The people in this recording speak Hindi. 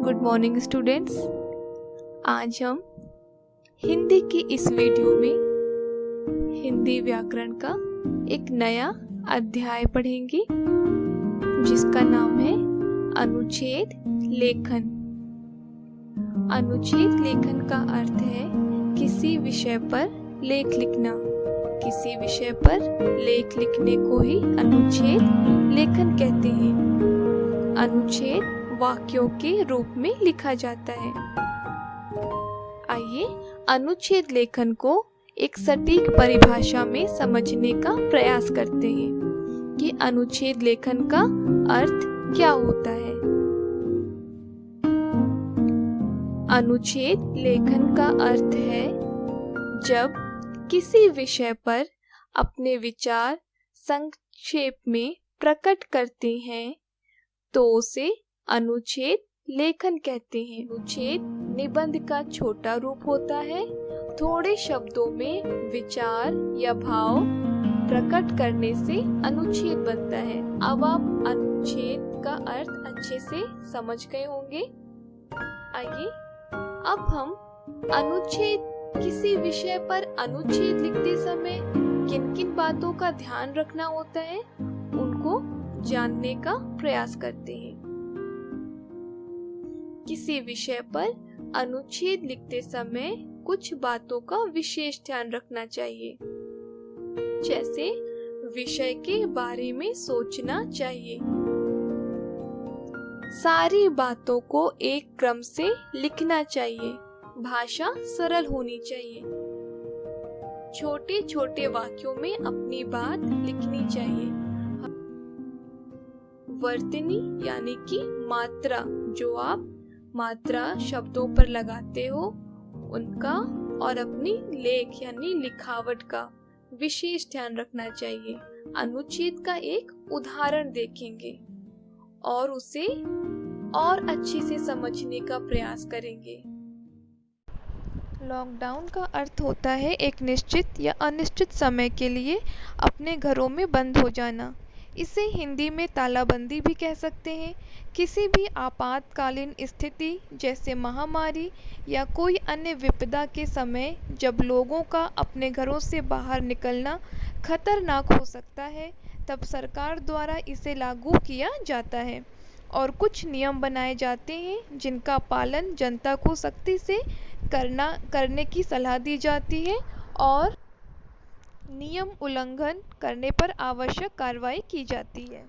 Good morning students. आज हम हिंदी की इस वीडियो में हिंदी व्याकरण का एक नया अध्याय पढ़ेंगे जिसका नाम है अनुच्छेद लेखन। अनुच्छेद लेखन का अर्थ है किसी विषय पर लेख लिखना। किसी विषय पर लेख लिखने को ही अनुच्छेद लेखन कहते हैं। अनुच्छेद वाक्यों के रूप में लिखा जाता है। आइए अनुच्छेद लेखन को एक सटीक परिभाषा में समझने का प्रयास करते हैं कि अनुच्छेद लेखन का अर्थ क्या होता है। अनुच्छेद लेखन का अर्थ है जब किसी विषय पर अपने विचार संक्षेप में प्रकट करते हैं तो उसे अनुच्छेद लेखन कहते हैं। अनुच्छेद निबंध का छोटा रूप होता है। थोड़े शब्दों में विचार या भाव प्रकट करने से अनुच्छेद बनता है। अब आप अनुच्छेद का अर्थ अच्छे से समझ गए होंगे। आइए अब हम अनुच्छेद किसी विषय पर अनुच्छेद लिखते समय किन किन बातों का ध्यान रखना होता है उनको जानने का प्रयास करते हैं। किसी विषय पर अनुच्छेद लिखते समय कुछ बातों का विशेष ध्यान रखना चाहिए। जैसे विषय के बारे में सोचना चाहिए। सारी बातों को एक क्रम से लिखना चाहिए। भाषा सरल होनी चाहिए। छोटे छोटे वाक्यों में अपनी बात लिखनी चाहिए। वर्तनी यानी कि मात्रा, जो आप मात्रा शब्दों पर लगाते हो उनका और अपनी लेख यानी लिखावट का विशेष ध्यान रखना चाहिए। अनुच्छेद का एक उदाहरण देखेंगे और उसे और अच्छे से समझने का प्रयास करेंगे। लॉकडाउन का अर्थ होता है एक निश्चित या अनिश्चित समय के लिए अपने घरों में बंद हो जाना। इसे हिंदी में तालाबंदी भी कह सकते हैं। किसी भी आपातकालीन स्थिति जैसे महामारी या कोई अन्य विपदा के समय जब लोगों का अपने घरों से बाहर निकलना खतरनाक हो सकता है तब सरकार द्वारा इसे लागू किया जाता है और कुछ नियम बनाए जाते हैं जिनका पालन जनता को सख्ती से करने की सलाह दी जाती है और नियम उल्लंघन करने पर आवश्यक कार्रवाई की जाती है।